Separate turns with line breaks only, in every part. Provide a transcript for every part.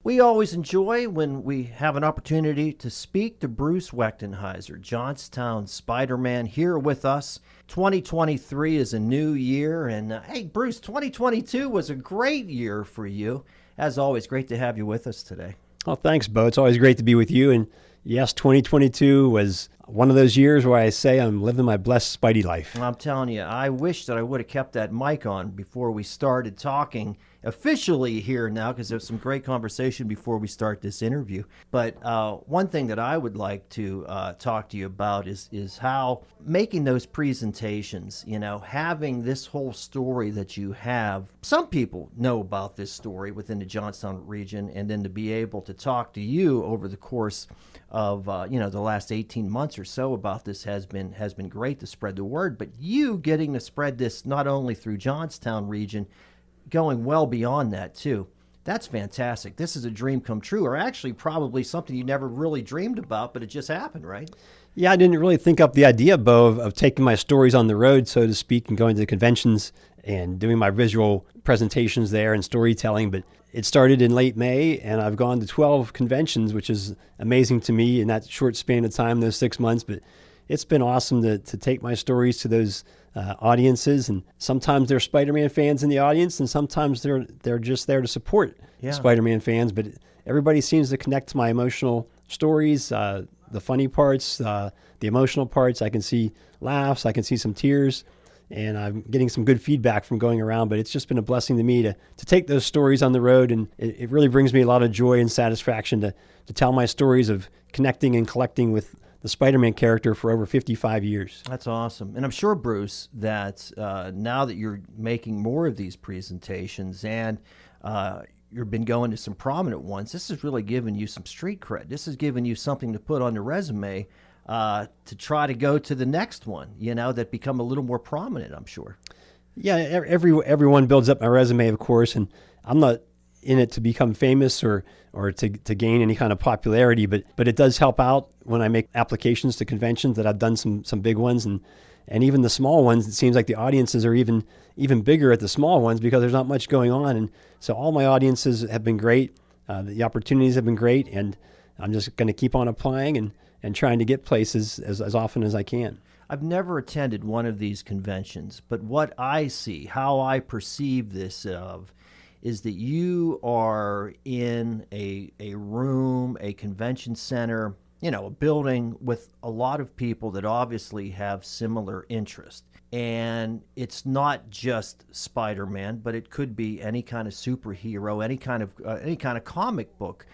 We always enjoy when we have an opportunity to speak to Bruce Wechtenheiser, Johnstown Spider-Man, here with us. 2023 is a new year, and hey, Bruce, 2022 was a great year for you. As always, great to have you with us today.
Oh, thanks, Bo. It's always great to be with you. And yes, 2022 was one of those years where I say I'm living my blessed Spidey life.
I'm telling you, I wish that I would have kept that mic on before we started talking officially here now, because there's some great conversation before we start this interview. But one thing that I would like to talk to you about is how making those presentations, having this whole story that you have. Some people know about this story within the Johnstown region, and then to be able to talk to you over the course of the last 18 months or so about this has been great to spread the word. But you getting to spread this not only through Johnstown region, going well beyond that too. That's fantastic. This is a dream come true, or actually probably something you never really dreamed about, but it just happened, right?
Yeah, I didn't really think up the idea, Bo, of taking my stories on the road, so to speak, and going to the conventions and doing my visual presentations there and storytelling. But it started in late May, and I've gone to 12 conventions, which is amazing to me in that short span of time, those 6 months. But it's been awesome to take my stories to those audiences, and sometimes they're Spider-Man fans in the audience, and sometimes they're just there to support Spider-Man fans. But everybody seems to connect to my emotional stories, the funny parts, the emotional parts. I can see laughs, I can see some tears, and I'm getting some good feedback from going around. But it's just been a blessing to me to take those stories on the road, and it really brings me a lot of joy and satisfaction to tell my stories of connecting and collecting with the Spider-Man character for over 55 years.
That's awesome. And I'm sure, Bruce, that now that you're making more of these presentations and you've been going to some prominent ones, this has really given you some street cred. This has given you something to put on your resume to try to go to the next one, that become a little more prominent, I'm sure.
Yeah, everyone builds up my resume, of course, and I'm not in it to become famous or to gain any kind of popularity, but it does help out when I make applications to conventions that I've done some big ones, and even the small ones. It seems like the audiences are even bigger at the small ones because there's not much going on, and so all my audiences have been great. The opportunities have been great, and I'm just going to keep on applying and trying to get places as often as I can.
I've never attended one of these conventions, but what I see, how I perceive this is that you are in a room, a convention center, a building with a lot of people that obviously have similar interest. And it's not just Spider-Man, but it could be any kind of superhero, any kind of comic book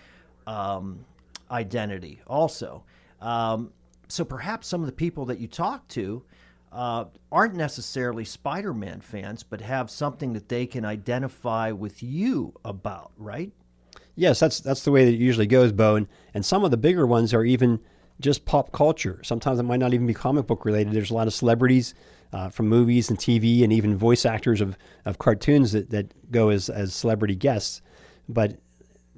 identity also. So perhaps some of the people that you talk to aren't necessarily Spider-Man fans, but have something that they can identify with you about, right?
Yes, that's the way that it usually goes, Bo. And some of the bigger ones are even just pop culture. Sometimes it might not even be comic book related. There's a lot of celebrities from movies and TV, and even voice actors of cartoons that go as celebrity guests. But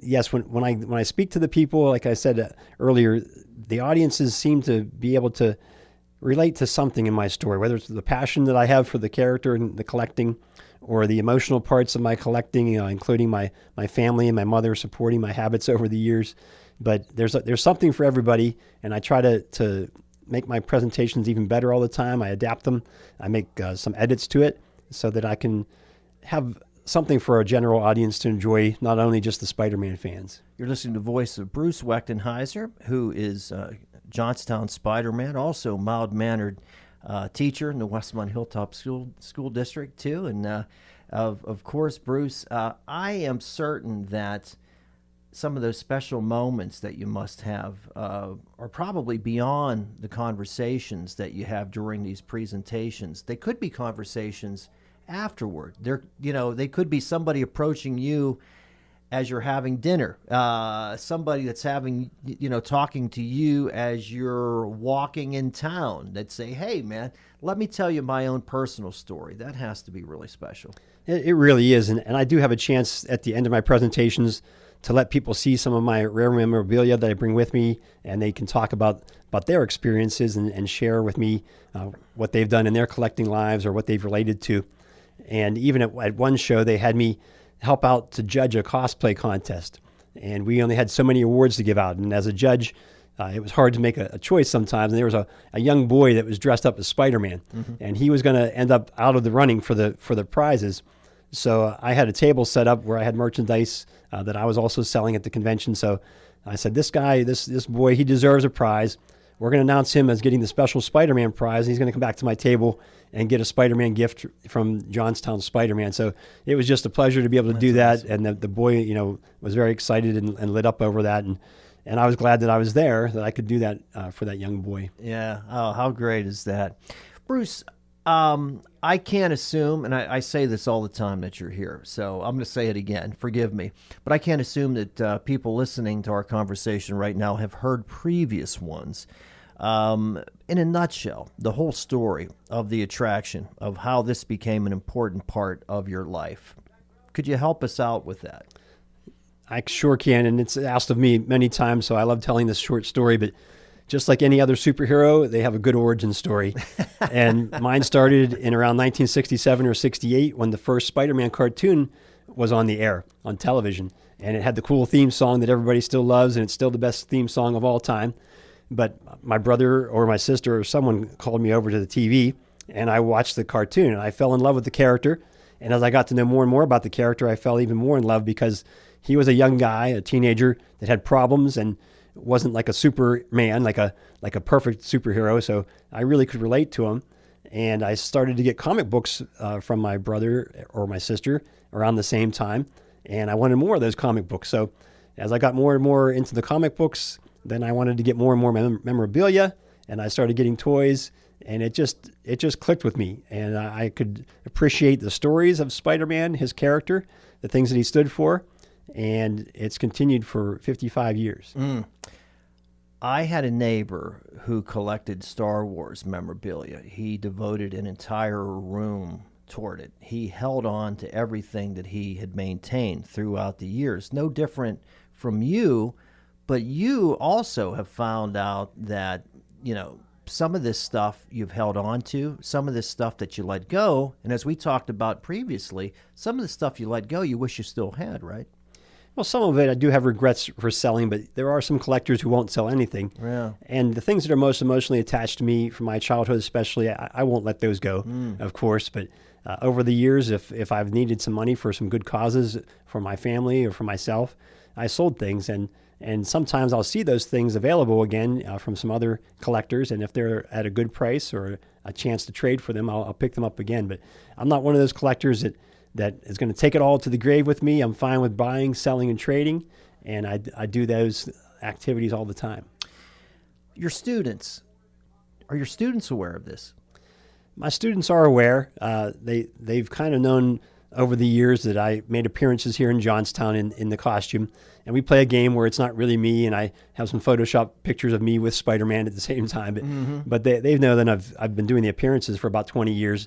yes, when I speak to the people, like I said earlier, the audiences seem to be able to relate to something in my story, whether it's the passion that I have for the character and the collecting, or the emotional parts of my collecting, including my family and my mother supporting my habits over the years. But there's something for everybody, and I try to make my presentations even better all the time. I adapt them. I make some edits to it so that I can have something for a general audience to enjoy, not only just the Spider-Man fans.
You're listening to the voice of Bruce Wechtenheiser, who is Johnstown Spider-Man, also mild-mannered teacher in the Westmont Hilltop School District too. And of course, Bruce, I am certain that some of those special moments that you must have are probably beyond the conversations that you have during these presentations. They could be conversations afterward. They could be somebody approaching you as you're having dinner, somebody that's talking to you as you're walking in town, that say, hey man, let me tell you my own personal story. That has to be really special.
It really is. And I do have a chance at the end of my presentations to let people see some of my rare memorabilia that I bring with me, and they can talk about their experiences and share with me what they've done in their collecting lives or what they've related to. And even at one show, they had me help out to judge a cosplay contest. and we only had so many awards to give out. And as a judge, it was hard to make a choice sometimes. And there was a young boy that was dressed up as Spider-Man, and he was going to end up out of the running for the prizes. So I had a table set up where I had merchandise that I was also selling at the convention. So I said, this guy, this boy, he deserves a prize. We're going to announce him as getting the special Spider-Man prize. He's going to come back to my table and get a Spider-Man gift from Johnstown Spider-Man. So it was just a pleasure to be able to do that. Awesome. And the boy, was very excited and lit up over that. And I was glad that I was there, that I could do that for that young boy.
Yeah. Oh, how great is that? Bruce, I can't assume, and I say this all the time, that you're here. So I'm going to say it again. Forgive me. But I can't assume that people listening to our conversation right now have heard previous ones. In a nutshell, the whole story of the attraction, of how this became an important part of your life. Could you help us out with that?
I sure can, and it's asked of me many times, so I love telling this short story, but just like any other superhero, they have a good origin story. And mine started in around 1967 or 68 when the first Spider-Man cartoon was on the air, on television. And it had the cool theme song that everybody still loves, and it's still the best theme song of all time. But my brother or my sister or someone called me over to the TV, and I watched the cartoon, and I fell in love with the character. And as I got to know more and more about the character, I fell even more in love because he was a young guy, a teenager that had problems and wasn't like a Superman, like a perfect superhero. So I really could relate to him. And I started to get comic books from my brother or my sister around the same time. And I wanted more of those comic books. So as I got more and more into the comic books, then I wanted to get more and more memorabilia, and I started getting toys, and it just clicked with me. And I could appreciate the stories of Spider-Man, his character, the things that he stood for. And it's continued for 55 years.
I had a neighbor who collected Star Wars memorabilia. He devoted an entire room toward it. He held on to everything that he had maintained throughout the years. No different from you, but you also have found out that, some of this stuff you've held on to, some of this stuff that you let go, and as we talked about previously, some of the stuff you let go you wish you still had, right?
Well, some of it I do have regrets for selling, but there are some collectors who won't sell anything.
Yeah.
And the things that are most emotionally attached to me from my childhood especially, I won't let those go, of course. But over the years, if I've needed some money for some good causes for my family or for myself, I sold things. And sometimes I'll see those things available again from some other collectors. And if they're at a good price or a chance to trade for them, I'll pick them up again. But I'm not one of those collectors that is going to take it all to the grave with me. I'm fine with buying, selling, and trading, and I do those activities all the time.
Are your students aware of this?
My students are aware. They've kind of known over the years that I made appearances here in Johnstown in the costume, and we play a game where it's not really me, and I have some Photoshop pictures of me with Spider-Man at the same time. But they know that I've been doing the appearances for about 20 years.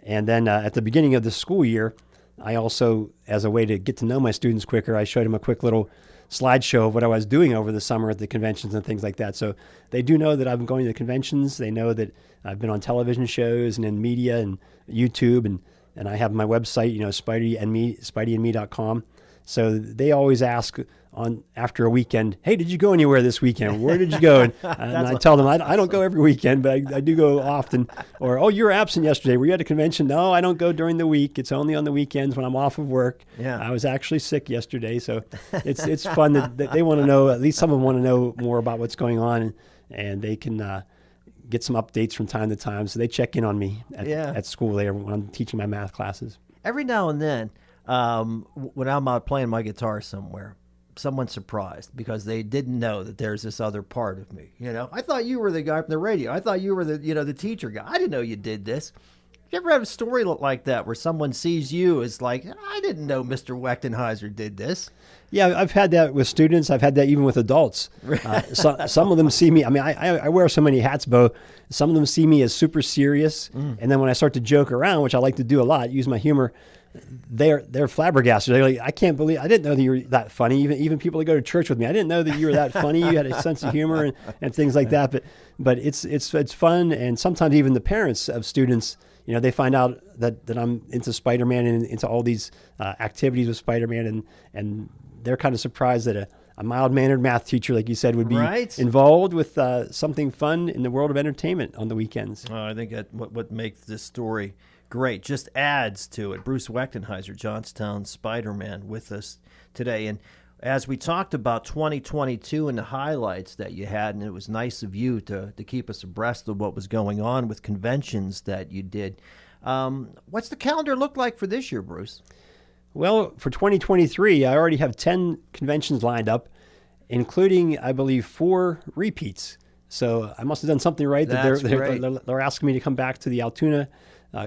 And then at the beginning of the school year, I also, as a way to get to know my students quicker, I showed them a quick little slideshow of what I was doing over the summer at the conventions and things like that. So they do know that I'm going to the conventions. They know that I've been on television shows and in media and YouTube, and I have my website, spideyandme.com. So they always ask after a weekend, hey, did you go anywhere this weekend? Where did you go? And I tell them, I don't go every weekend, but I do go often. Or, oh, you were absent yesterday. Were you at a convention? No, I don't go during the week. It's only on the weekends when I'm off of work.
Yeah.
I was actually sick yesterday. So it's fun that they want to know, at least some of them want to know more about what's going on, and they can get some updates from time to time. So they check in on me at school there when I'm teaching my math classes.
Every now and then, when I'm out playing my guitar somewhere, someone's surprised because they didn't know that there's this other part of me. I thought you were the guy from the radio. I thought you were the teacher guy. I didn't know you did this. You ever have a story like that where someone sees you as like, I didn't know Mr. Wechtenheiser did this?
Yeah, I've had that with students. I've had that even with adults. Some of them see me. I mean, I wear so many hats, Bo. Some of them see me as super serious. And then when I start to joke around, which I like to do a lot, use my humor, they're flabbergasted. They're like, I can't believe, I didn't know that you were that funny. Even people that go to church with me, I didn't know that you were that funny. You had a sense of humor and things like that. But it's fun. And sometimes even the parents of students, they find out that I'm into Spider-Man and into all these activities with Spider-Man, and they're kind of surprised that a mild-mannered math teacher, like you said, would be
Right.
involved with something fun in the world of entertainment on the weekends.
I think that what makes this story great just adds to it. Bruce Wechtenheiser, Johnstown Spider-Man, with us today. And as we talked about 2022 and the highlights that you had, and it was nice of you to keep us abreast of what was going on with conventions that you did. What's the calendar look like for this year, Bruce?
Well, for 2023, I already have 10 conventions lined up, including, I believe, 4 repeats. So I must have done something right.
That's great.
They're asking me to come back to the Altoona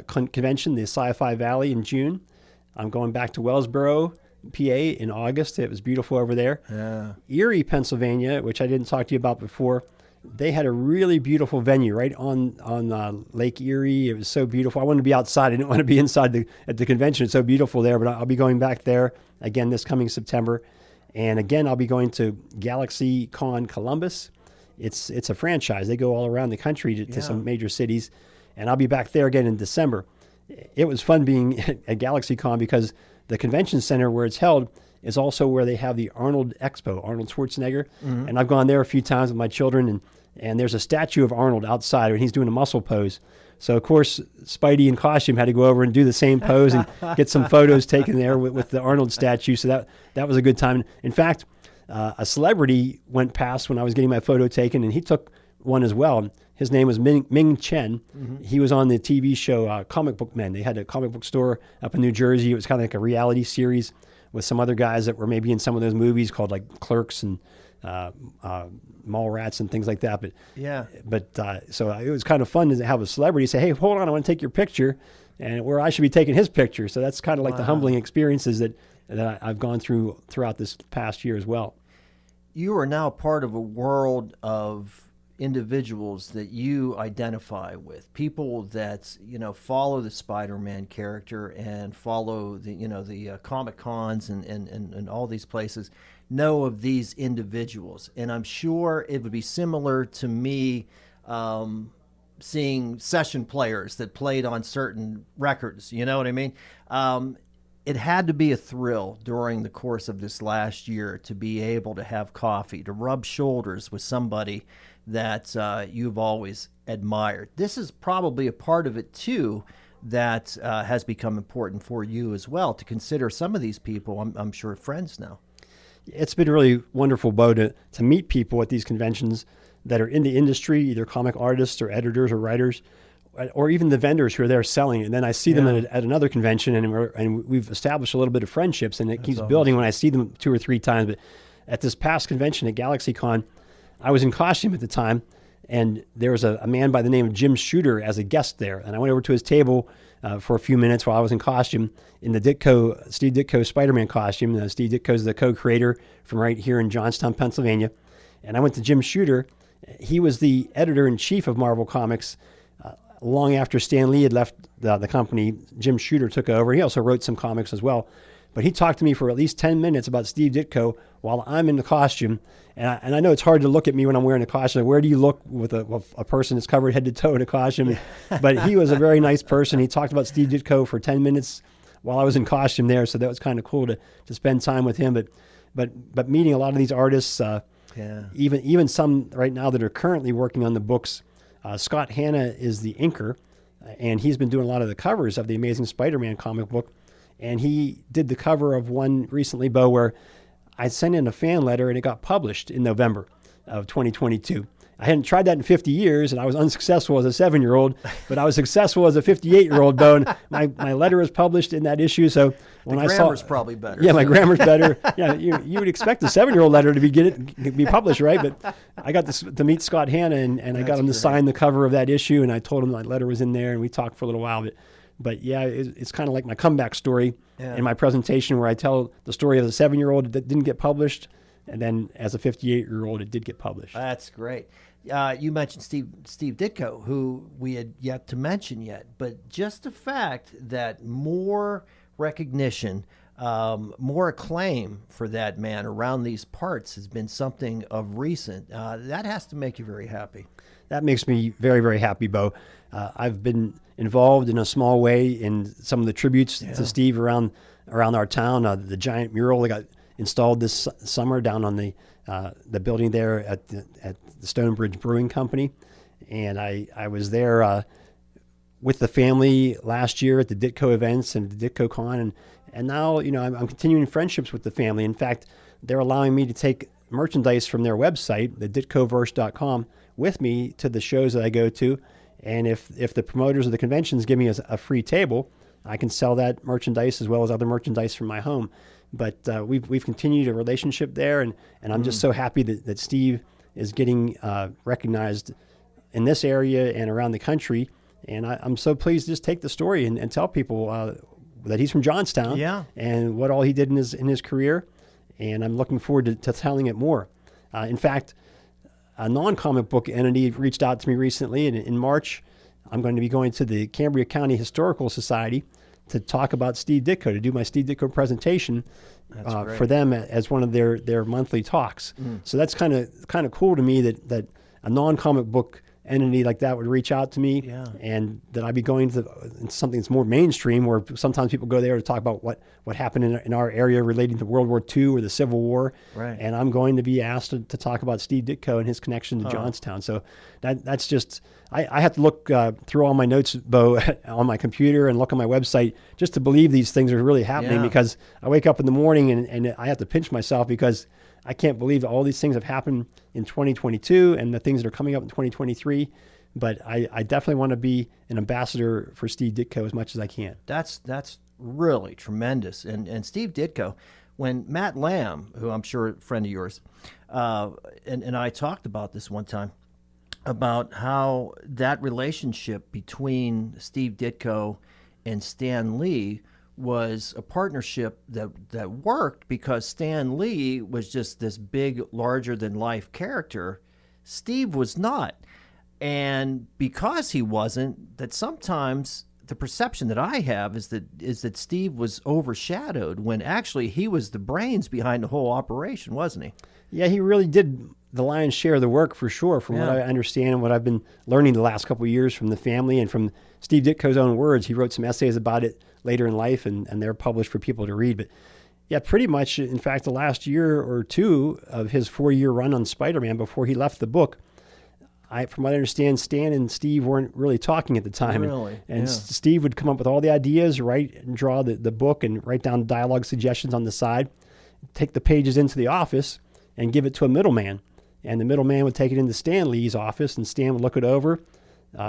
convention, the Sci-Fi Valley, in June. I'm going back to Wellsboro, PA, in August. It was beautiful over there.
Yeah.
Erie, Pennsylvania, which I didn't talk to you about before, they had a really beautiful venue right on Lake Erie. It was so beautiful. I wanted to be outside. I didn't want to be inside at the convention. It's so beautiful there, but I'll be going back there again this coming September. And again, I'll be going to Galaxy Con Columbus. It's a franchise. They go all around the country to some major cities. And I'll be back there again in December. It was fun being at Galaxy Con because the convention center where it's held is also where they have the Arnold Expo, Arnold Schwarzenegger. Mm-hmm. And I've gone there a few times with my children, and there's a statue of Arnold outside, and he's doing a muscle pose. So, of course, Spidey in costume had to go over and do the same pose and get some photos taken there with the Arnold statue. So that was a good time. In fact, a celebrity went past when I was getting my photo taken, and he took one as well. His name was Ming Chen. Mm-hmm. He was on the TV show Comic Book Men. They had a comic book store up in New Jersey. It was kind of like a reality series with some other guys that were maybe in some of those movies called like Clerks and Mallrats and things like that. So it was kind of fun to have a celebrity say, "Hey, hold on, I want to take your picture," and where I should be taking his picture. So that's kind of like the humbling experiences that I've gone throughout this past year as well.
You are now part of a world of individuals that you identify with, people that follow the Spider-Man character and follow the Comic Cons and all these places, know of these individuals. And I'm sure it would be similar to me seeing session players that played on certain records. You know what I mean? It had to be a thrill during the course of this last year to be able to have coffee, to rub shoulders with somebody that you've always admired. This is probably a part of it, too, that has become important for you as well, to consider some of these people, I'm sure, friends now.
It's been really wonderful, Bo, to meet people at these conventions that are in the industry, either comic artists or editors or writers, or even the vendors who are there selling. And then I see them at another convention, and we've established a little bit of friendships, and it keeps building when I see them 2 or 3 times. But at this past convention at GalaxyCon, I was in costume at the time, and there was a man by the name of Jim Shooter as a guest there. And I went over to his table for a few minutes while I was in costume in the Steve Ditko Spider-Man costume. Steve Ditko is the co-creator from right here in Johnstown, Pennsylvania. And I went to Jim Shooter. He was the editor-in-chief of Marvel Comics. Long after Stan Lee had left the company, Jim Shooter took over. He also wrote some comics as well. But he talked to me for at least 10 minutes about Steve Ditko while I'm in the costume. And I know it's hard to look at me when I'm wearing a costume. Where do you look with a person that's covered head to toe in a costume? But he was a very nice person. He talked about Steve Ditko for 10 minutes while I was in costume there. So that was kind of cool to spend time with him. But meeting a lot of these artists, even some right now that are currently working on the books. Scott Hanna is the inker, and he's been doing a lot of the covers of the Amazing Spider-Man comic book. And he did the cover of one recently, Bo, where I sent in a fan letter and it got published in November of 2022. I hadn't tried that in 50 years, and I was unsuccessful as a 7-year-old, but I was successful as a 58-year-old, Bo. And my letter was published in that issue. So when I saw,
grammar's probably better.
Yeah, my grammar's better. Yeah, you would expect a 7-year-old letter to be published, right? But I got to meet Scott Hanna, and I got him to sign the cover of that issue, and I told him my letter was in there, and we talked for a little while. But yeah, it's kind of like my comeback story in my presentation, where I tell the story of the 7-year-old that didn't get published, and then as a 58-year-old, it did get published.
That's great. You mentioned Steve Ditko, who we had yet to mention yet, but just the fact that more recognition, more acclaim for that man around these parts has been something of recent. That has to make you very happy.
That makes me very, very happy, Bo. I've been involved in a small way in some of the tributes to Steve around our town. The giant mural that got installed this summer down on the building there at the Stonebridge Brewing Company. And I was there with the family last year at the Ditko events and the Ditko Con. And now, I'm continuing friendships with the family. In fact, they're allowing me to take merchandise from their website, the ditkoverse.com, with me to the shows that I go to. And if the promoters of the conventions give me a free table, I can sell that merchandise as well as other merchandise from my home. But we've continued a relationship there, and I'm just so happy that Steve is getting recognized in this area and around the country. And I'm so pleased to just take the story and tell people that he's from Johnstown, and what all he did in his career. And I'm looking forward to telling it more. In fact, a non-comic book entity reached out to me recently, and in March, I'm going to be going to the Cambria County Historical Society to talk about Steve Ditko, to do my Steve Ditko presentation for them as one of their monthly talks. So that's kind of cool to me that a non-comic book entity like that would reach out to me, and that I'd be going to something that's more mainstream, where sometimes people go there to talk about what happened in our area relating to World War II or the Civil War.
Right.
And I'm going to be asked to talk about Steve Ditko and his connection to Johnstown. So that's just, I have to look through all my notes, Bo, on my computer and look on my website just to believe these things are really happening, because I wake up in the morning and I have to pinch myself, because I can't believe all these things have happened in 2022 and the things that are coming up in 2023. But I definitely want to be an ambassador for Steve Ditko as much as I can.
That's really tremendous. And Steve Ditko, when Matt Lamb, who I'm sure a friend of yours, and I talked about this one time, about how that relationship between Steve Ditko and Stan Lee was a partnership that worked, because Stan Lee was just this big, larger-than-life character. Steve was not. And because he wasn't, that sometimes the perception that I have is that Steve was overshadowed, when actually he was the brains behind the whole operation, wasn't he?
Yeah, he really did the lion's share of the work, for sure, from what I understand and what I've been learning the last couple of years from the family and from Steve Ditko's own words. He wrote some essays about it later in life, and they're published for people to read. But yeah, pretty much, in fact, the last year or two of his 4-year run on Spider-Man before he left the book, from what I understand, Stan and Steve weren't really talking at the time.
Really?
And Steve would come up with all the ideas, write and draw the book, and write down dialogue suggestions on the side, take the pages into the office and give it to a middleman. And the middleman would take it into Stan Lee's office, and Stan would look it over,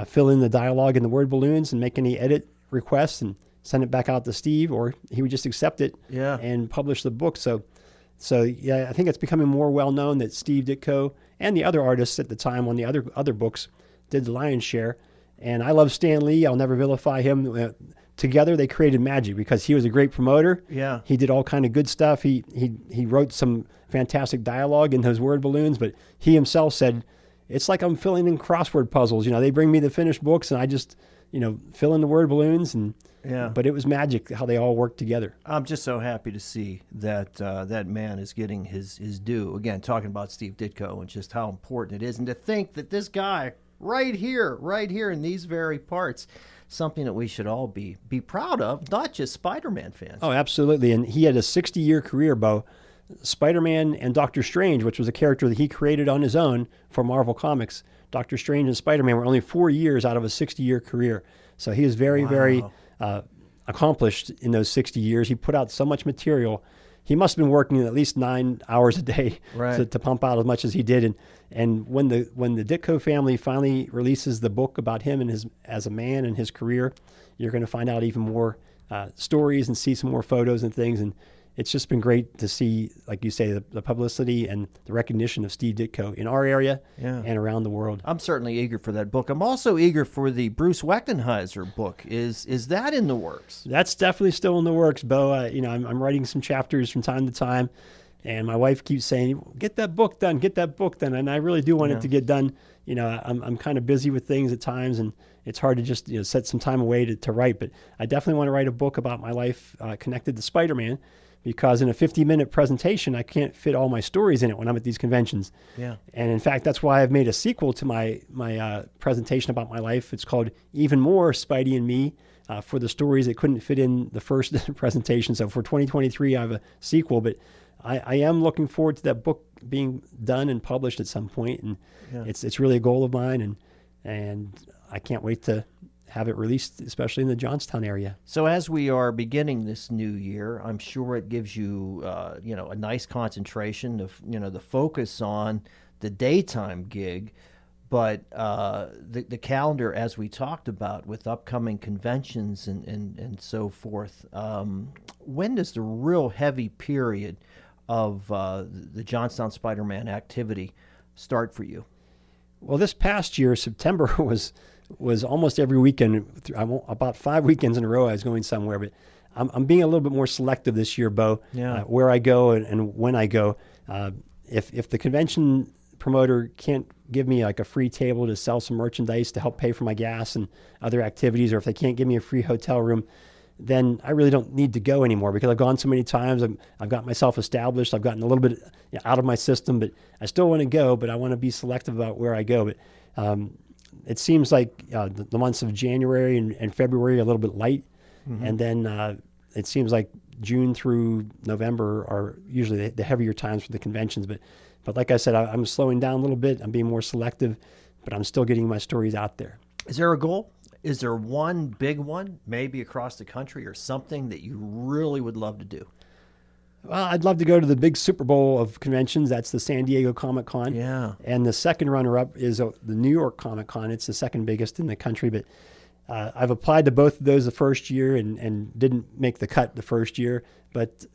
fill in the dialogue and the word balloons, and make any edit requests, and send it back out to Steve, or he would just accept it and publish the book. So yeah, I think it's becoming more well known that Steve Ditko and the other artists at the time on the other books did the lion's share. And I love Stan Lee. I'll never vilify him. Together they created magic, because he was a great promoter.
Yeah.
He did all kind of good stuff. He wrote some fantastic dialogue in those word balloons, but he himself said, it's like I'm filling in crossword puzzles. They bring me the finished books and I just, fill in the word balloons, but it was magic how they all worked together. I'm
just so happy to see that that man is getting his due. Again, talking about Steve Ditko and just how important it is, and to think that this guy right here in these very parts, something that we should all be proud of, not just Spider-Man fans.
Oh, absolutely. And he had a 60-year career, Bo. Spider-Man and Doctor Strange, which was a character that he created on his own for Marvel Comics. Doctor Strange and Spider-Man were only 4 years out of a 60-year career. So he was very accomplished in those 60 years. He put out so much material. He must have been working at least 9 hours a day to pump out as much as he did. And when the Ditko family finally releases the book about him and as a man and his career, you're going to find out even more stories and see some more photos and things. And it's just been great to see, like you say, the publicity and the recognition of Steve Ditko in our area and around the world. I'm certainly eager for that book. I'm also eager for the Bruce Wechtenheiser book. Is that in the works? That's definitely still in the works, Bo. I'm writing some chapters from time to time, and my wife keeps saying, get that book done, and I really do want it to get done. I'm kind of busy with things at times, and it's hard to just set some time away to write, but I definitely want to write a book about my life connected to Spider-Man, because in a 50-minute presentation, I can't fit all my stories in it when I'm at these conventions. Yeah. And in fact, that's why I've made a sequel to my presentation about my life. It's called Even More Spidey and Me, for the stories that couldn't fit in the first presentation. So for 2023, I have a sequel, but I am looking forward to that book being done and published at some point, and it's really a goal of mine, and I can't wait to have it released, especially in the Johnstown area.
So as we are beginning this new year, I'm sure it gives you, a nice concentration of, the focus on the daytime gig, but the calendar, as we talked about, with upcoming conventions and so forth. When does the real heavy period of the Johnstown Spider-Man activity start for you?
Well, this past year, September was almost every weekend. About 5 weekends in a row I was going somewhere, but I'm being a little bit more selective this year, Bo, where I go and when I go. If the convention promoter can't give me like a free table to sell some merchandise to help pay for my gas and other activities, or if they can't give me a free hotel room, then I really don't need to go anymore, because I've gone so many times. I've got myself established. I've gotten a little bit out of my system, but I still want to go, but I want to be selective about where I go. But it seems like the months of January and February are a little bit light. Mm-hmm. And then it seems like June through November are usually the heavier times for the conventions. But like I said, I'm slowing down a little bit. I'm being more selective, but I'm still getting my stories out there.
Is there a goal? Is there one big one, maybe across the country, or something that you really would love to do?
Well, I'd love to go to the big Super Bowl of conventions. That's the San Diego Comic-Con.
Yeah.
And the second runner-up is the New York Comic-Con. It's the second biggest in the country. But I've applied to both of those the first year and didn't make the cut the first year. But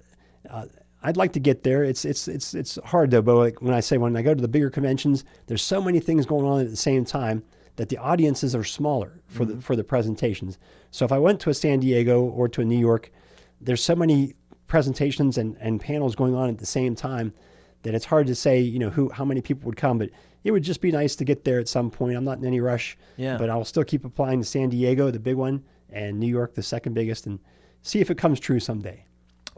I'd like to get there. It's hard, though, Bo. Like when I go to the bigger conventions, there's so many things going on at the same time that the audiences are smaller for the presentations. So if I went to a San Diego or to a New York, there's so many presentations and panels going on at the same time that it's hard to say, how many people would come. But it would just be nice to get there at some point. I'm not in any rush, but I'll still keep applying to San Diego, the big one, and New York, the second biggest, and see if it comes true someday.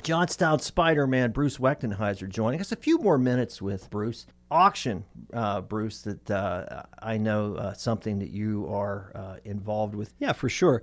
Johnstown Spider-Man Bruce Wechtenheiser joining us. A few more minutes with Bruce. Auction, Bruce, that I know something that you are involved with.
Yeah, for sure.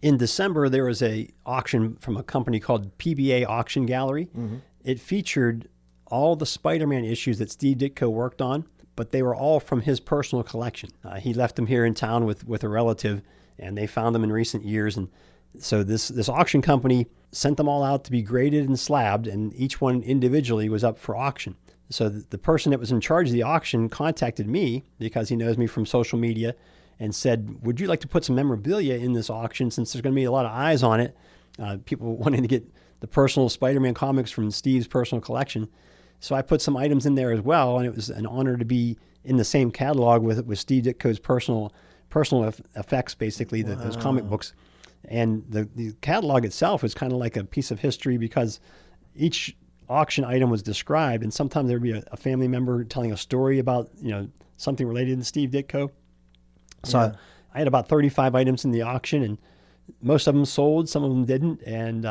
In December, there was a auction from a company called PBA Auction Gallery. Mm-hmm. It featured all the Spider-Man issues that Steve Ditko worked on, but they were all from his personal collection. He left them here in town with a relative, and they found them in recent years. And so this auction company sent them all out to be graded and slabbed, and each one individually was up for auction. So the person that was in charge of the auction contacted me, because he knows me from social media, and said, would you like to put some memorabilia in this auction, since there's going to be a lot of eyes on it, people wanting to get the personal Spider-Man comics from Steve's personal collection. So I put some items in there as well, and it was an honor to be in the same catalog with Steve Ditko's personal effects, basically, those comic books. And the catalog itself is kind of like a piece of history, because each auction item was described, and sometimes there would be a family member telling a story about something related to Steve Ditko. So I had about 35 items in the auction, and most of them sold, some of them didn't, and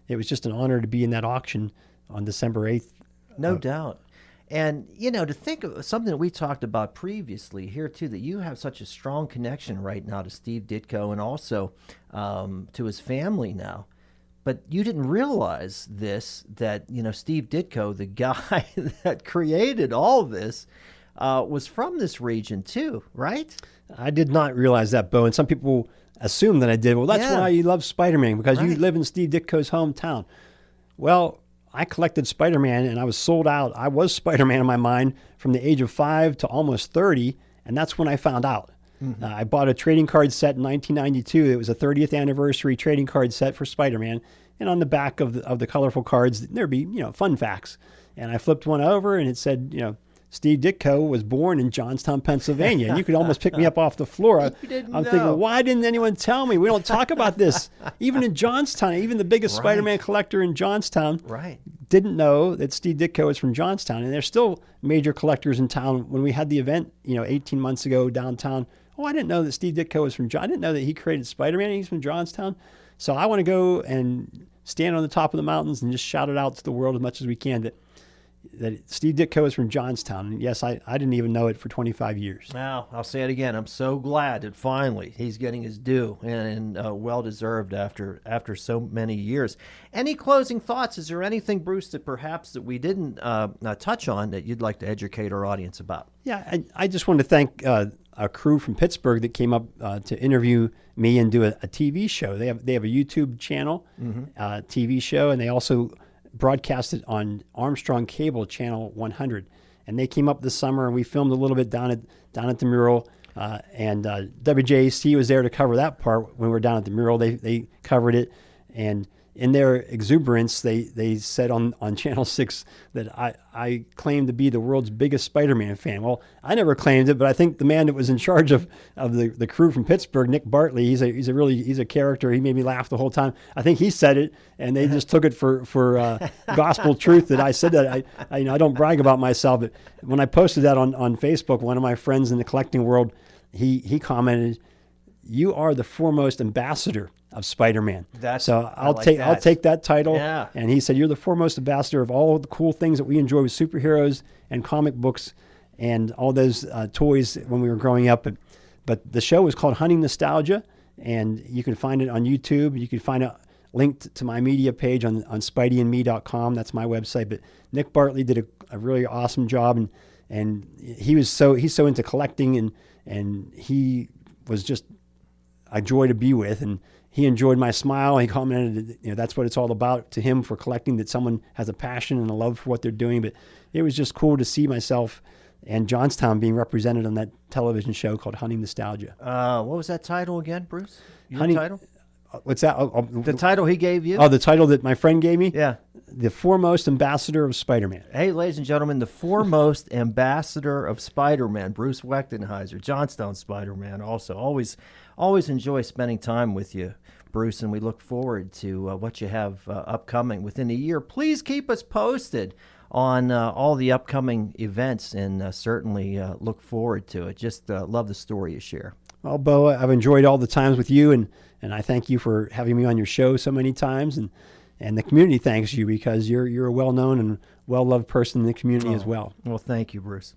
it was just an honor to be in that auction on December 8th.
No doubt. And, to think of something that we talked about previously here, too, that you have such a strong connection right now to Steve Ditko and also to his family now. But you didn't realize that Steve Ditko, the guy that created all this, was from this region, too, right?
I did not realize that, Bo. And some people assume that I did. Well, that's why you love Spider-Man, because you live in Steve Ditko's hometown. Well, I collected Spider-Man, and I was sold out. I was Spider-Man in my mind from the age of 5 to almost 30, and that's when I found out. Mm-hmm. I bought a trading card set in 1992. It was a 30th anniversary trading card set for Spider-Man, and on the back of the colorful cards, there'd be fun facts. And I flipped one over, and it said Steve Ditko was born in Johnstown, Pennsylvania. And you could almost pick me up off the floor. I'm thinking, why didn't anyone tell me? We don't talk about this. Even in Johnstown, even the biggest Spider-Man collector in Johnstown didn't know that Steve Ditko was from Johnstown. And there's still major collectors in town. When we had the event, 18 months ago downtown, I didn't know that Steve Ditko was from Johnstown. I didn't know that he created Spider-Man and he's from Johnstown. So I want to go and stand on the top of the mountains and just shout it out to the world as much as we can that that Steve Ditko is from Johnstown. And yes, I didn't even know it for 25 years.
Now, I'll say it again. I'm so glad that finally he's getting his due, and well-deserved after so many years. Any closing thoughts? Is there anything, Bruce, that perhaps that we didn't touch on that you'd like to educate our audience about?
Yeah, I just want to thank a crew from Pittsburgh that came up to interview me and do a TV show. They have a YouTube channel, TV show, and they also broadcast it on Armstrong Cable Channel 100. And they came up this summer, and we filmed a little bit down at the mural. And WJC was there to cover that part when we were down at the mural. They covered it, and in their exuberance, they said on Channel 6 that I claimed to be the world's biggest Spider-Man fan. Well, I never claimed it, but I think the man that was in charge of the crew from Pittsburgh, Nick Bartley, he's a character. He made me laugh the whole time. I think he said it, and they just took it for gospel truth that I said that. I don't brag about myself, but when I posted that on Facebook, one of my friends in the collecting world, he commented, "You are the foremost ambassador of Spider-Man." I'll take that title.
Yeah.
And he said, "You're the foremost ambassador of all the cool things that we enjoy with superheroes and comic books and all those toys when we were growing up." But the show was called Hunting Nostalgia, and you can find it on YouTube. You can find it linked to my media page on spideyandme.com. That's my website. But Nick Bartley did a really awesome job, and he's so into collecting, and he was just a joy to be with, and he enjoyed my smile. He commented that that's what it's all about to him for collecting, that someone has a passion and a love for what they're doing. But it was just cool to see myself and Johnstown being represented on that television show called Hunting Nostalgia.
What was that title again, Bruce? Title?
What's that?
The title he gave you?
Oh, the title that my friend gave me?
Yeah.
The foremost ambassador of Spider-Man.
Hey, ladies and gentlemen, the foremost ambassador of Spider-Man, Bruce Wechtenheiser, Johnstown Spider-Man. Also, always enjoy spending time with you, Bruce, and we look forward to what you have upcoming within a year. Please keep us posted on all the upcoming events, and certainly look forward to it. Just love the story you share.
Well, Bo, I've enjoyed all the times with you, and I thank you for having me on your show so many times, and the community thanks you because you're a well-known and well-loved person in the community as well.
Well, thank you, Bruce.